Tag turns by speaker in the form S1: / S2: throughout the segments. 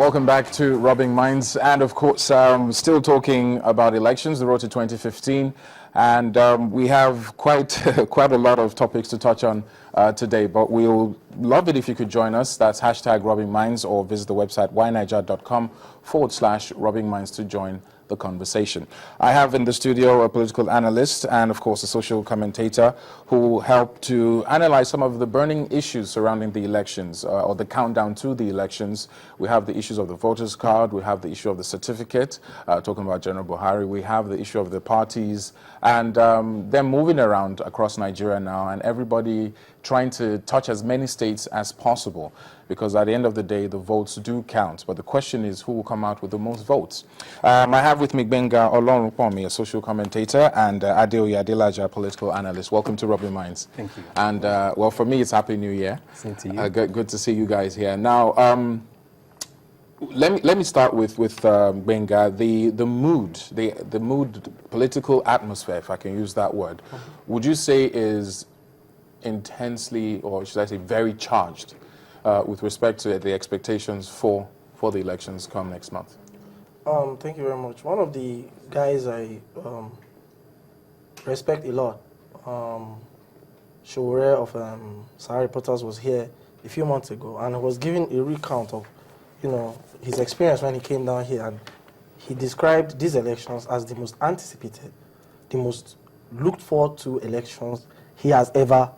S1: Welcome back to Robbing Minds, and of course, still talking about elections, the road to 2015, and we have quite a lot of topics to touch on today. But we'll love it if you could join us. That's hashtag Robbing Minds, or visit the website yniger.com/Robbing Minds to join the conversation. I have in the studio a political analyst and, of course, a social commentator who will help to analyze some of the burning issues surrounding the elections, or the countdown to the elections. We have the issues of the voters card, we have the issue of the certificate, talking about General Buhari, we have the issue of the parties, and they're moving around across Nigeria now, and everybody trying to touch as many states as possible, because at the end of the day, the votes do count. But the question is, who will come out with the most votes? I have with me Gbenga Olorunpomi, a social commentator, and Adeoye Adelaja, a political analyst. Welcome to Robbing Minds.
S2: Thank you.
S1: And, well, for me, it's Happy New Year.
S2: Same to you.
S1: Good to see you guys here. Now, let me start with Gbenga. The mood, political atmosphere, if I can use that word, would you say is intensely, or should I say very charged, with respect to the expectations for the elections come next month?
S3: Thank you very much. One of the guys I respect a lot, Showore of Sahara Reporters, was here a few months ago and was giving a recount of, his experience when he came down here, and he described these elections as the most anticipated, the most looked forward to elections he has ever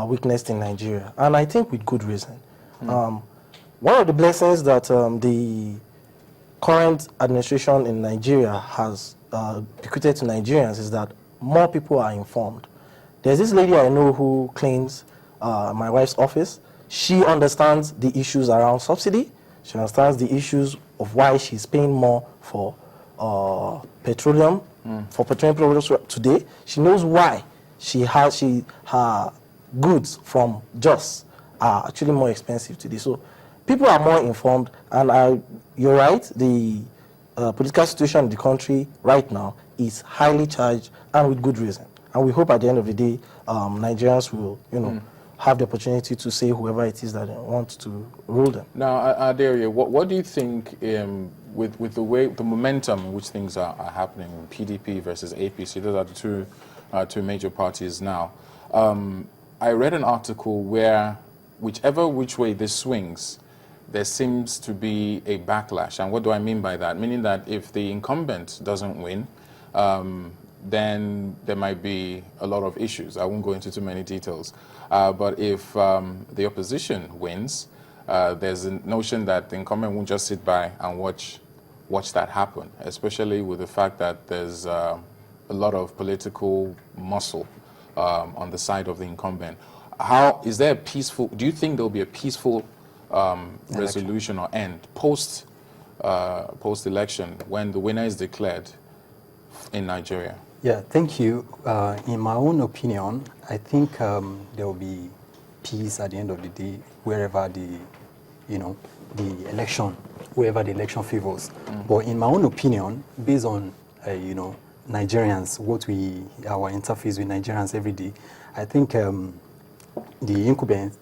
S3: witnessed in Nigeria, and I think with good reason. One of the blessings that the current administration in Nigeria has bequeathed to Nigerians is that more people are informed. There's this lady I know who cleans my wife's office. She understands the issues around subsidy. She understands the issues of why she's paying more for petroleum, for petroleum products today. She knows why her goods from Jos are actually more expensive today. So people are more informed, and you're right, the political situation in the country right now is highly charged, and with good reason. And we hope at the end of the day, Nigerians will, have the opportunity to say whoever it is that they want to rule them.
S1: Now, Adeoye, what do you think with the momentum in which things are happening, PDP versus APC? Those are the two major parties now. I read an article where which way this swings, there seems to be a backlash. And what do I mean by that? Meaning that if the incumbent doesn't win, then there might be a lot of issues. I won't go into too many details. But if the opposition wins, there's a notion that the incumbent won't just sit by and watch that happen, especially with the fact that there's a lot of political muscle on the side of the incumbent. Do you think there'll be a peaceful resolution or end post-election when the winner is declared in Nigeria?
S2: Yeah, thank you. In my own opinion, I think there will be peace at the end of the day wherever the election favors. But in my own opinion, based on Nigerians, our interface with Nigerians every day, I think the incumbent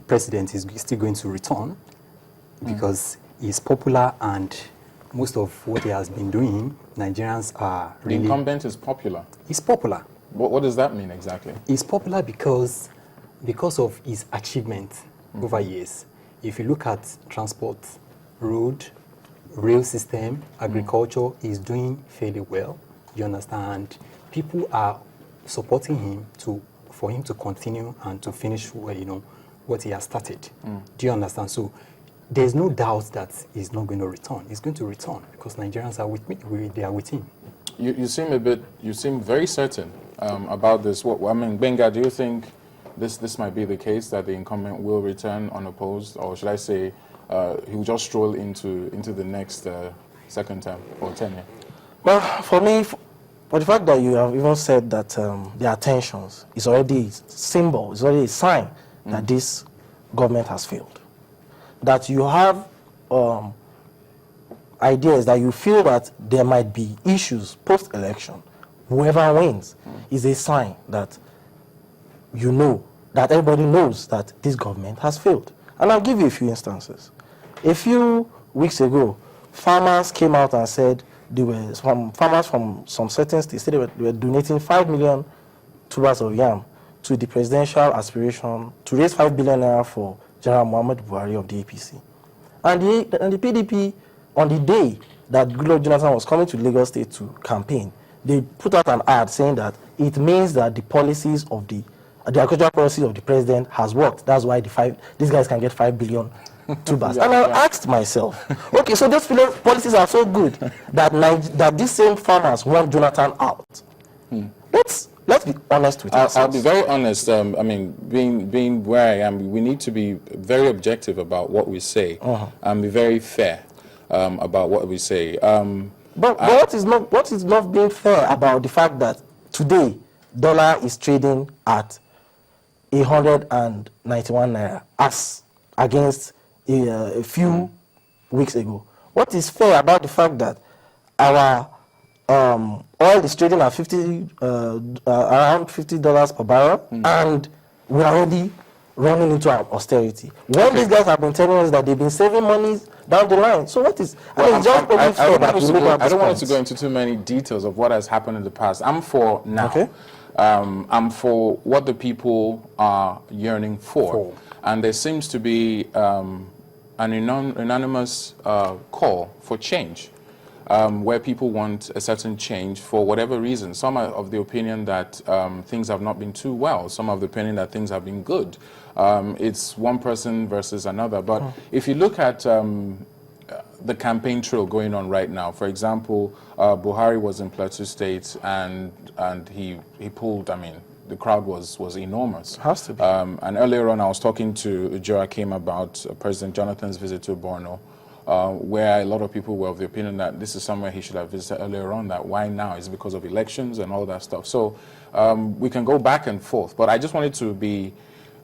S2: president is still going to return because he's popular, and most of what he has been doing, Nigerians are really...
S1: The incumbent is popular?
S2: He's popular.
S1: What does that mean exactly?
S2: He's popular because of his achievement over years. If you look at transport, road, rail system, agriculture, he's doing fairly well. You understand? People are supporting him for him to continue and to finish what he has started. Do you understand? So there's no doubt that he's not going to return. He's going to return because Nigerians are with me. They are with him.
S1: You seem very certain about this. Gbenga, do you think this might be the case, that the incumbent will return unopposed, or should I say he will just stroll into the next second term or tenure?
S3: Well, for me, for the fact that you have even said that the tensions is already a symbol, it's already a sign that this government has failed. That you have ideas that you feel that there might be issues post-election, whoever wins, is a sign that that everybody knows that this government has failed. And I'll give you a few instances. A few weeks ago, farmers came out and said they were farmers from some certain states said they were donating 5 million tubers of yam to the presidential aspiration to raise 5 billion naira for General Muhammad Buhari of the APC. And the PDP, on the day that Goodluck Jonathan was coming to Lagos State to campaign, they put out an ad saying that it means that the policies of the agricultural policy of the president has worked. That's why these guys can get 5 billion tubers. And I asked myself, okay, so those policies are so good that these same farmers want Jonathan out. Let's be honest with ourselves.
S1: I'll be very honest. I mean, being where I am, we need to be very objective about what we say and be very fair about what we say.
S3: But what is not being fair about the fact that today dollar is trading at 191 naira as against a few weeks ago? What is fair about the fact that our oil is trading at around $50 per barrel, and we're already running into our austerity? When these guys have been telling us that they've been saving money down the line. So what is... I
S1: don't want to go into too many details of what has happened in the past. I'm for now.
S3: Okay.
S1: I'm for what the people are yearning for. And there seems to be an unanimous call for change. Where people want a certain change for whatever reason. Some are of the opinion that things have not been too well. Some are of the opinion that things have been good. It's one person versus another. But if you look at the campaign trail going on right now, for example, Buhari was in Plateau State and he pulled, I mean, the crowd was enormous.
S3: Has to be.
S1: And earlier on, I was talking to Joachim about President Jonathan's visit to Borno. Where a lot of people were of the opinion that this is somewhere he should have visited earlier on, that why now? Is it because of elections and all that stuff? So we can go back and forth, but I just wanted to be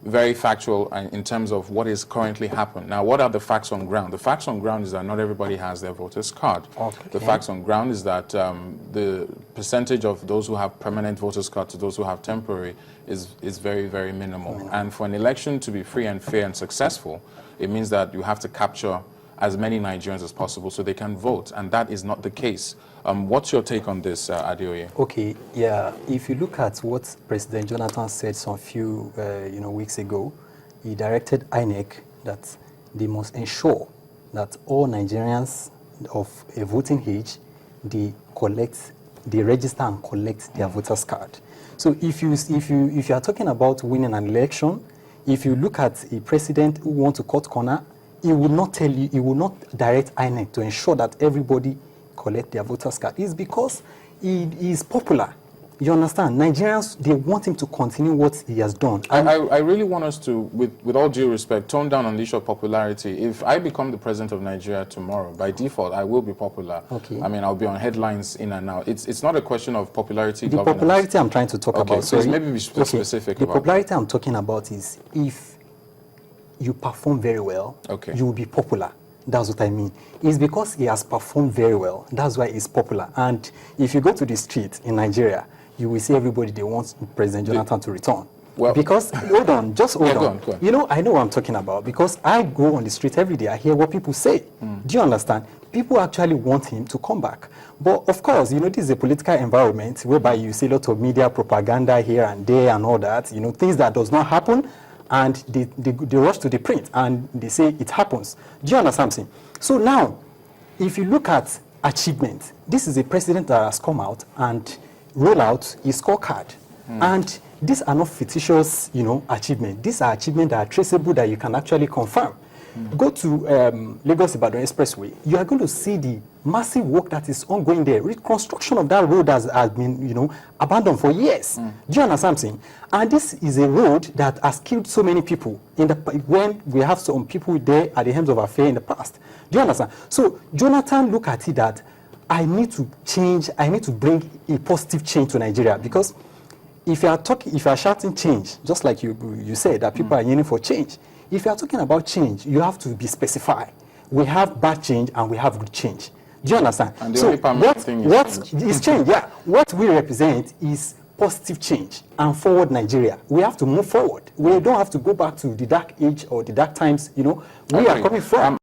S1: very factual in terms of what is currently happening. Now, what are the facts on ground? The facts on ground is that not everybody has their voter's card.
S3: Okay.
S1: The facts on ground is that the percentage of those who have permanent voter's card to those who have temporary is very, very minimal. And for an election to be free and fair and successful, it means that you have to capture as many Nigerians as possible so they can vote, and that is not the case. What's your take on this, Adeoye?
S2: Okay, yeah. If you look at what President Jonathan said some few weeks ago, he directed INEC that they must ensure that all Nigerians of a voting age, they register and collect their voters card. So if you are talking about winning an election, if you look at a president who wants to cut corner, he will not tell you, he will not direct INEC to ensure that everybody collect their voters card. It's because he is popular. You understand? Nigerians, they want him to continue what he has done.
S1: I really want us to, with all due respect, tone down on the issue of popularity. If I become the president of Nigeria tomorrow, by default, I will be popular.
S2: Okay.
S1: I mean, I'll be on headlines in and out. It's not a question of popularity.
S2: The popularity I'm trying to talk about.
S1: So maybe be specific.
S2: The popularity I'm talking about is if you perform very well, you will be popular. That's what I mean. It's because he has performed very well. That's why he's popular. And if you go to the street in Nigeria, you will see everybody, they want President Jonathan to return. Well, because, hold on, just hold on. Go on. You know, I know what I'm talking about because I go on the street every day. I hear what people say. Do you understand? People actually want him to come back. But of course, you know, this is a political environment whereby you see a lot of media propaganda here and there and all that, you know, things that does not happen. And they rush to the print and they say it happens. Do you understand something? So now, if you look at achievement, this is a president that has come out and roll out his scorecard. And these are not fictitious, you know, achievements. These are achievements that are traceable that you can actually confirm. Go to Lagos-Ibadan Expressway. You are going to see the massive work that is ongoing there. Reconstruction of that road has been, you know, abandoned for years. Do you understand something? And this is a road that has killed so many people when we have some people there at the helms of affairs in the past. Do you understand? So Jonathan look at it that I need to change. I need to bring a positive change to Nigeria because if you are shouting change, just like you said that people are yearning for change. If you are talking about change, you have to be specified. We have bad change and we have good change. Do you understand?
S1: And the only permanent thing
S2: is change. Yeah. What we represent is positive change and forward Nigeria. We have to move forward. We don't have to go back to the dark age or the dark times. You know, we are coming from.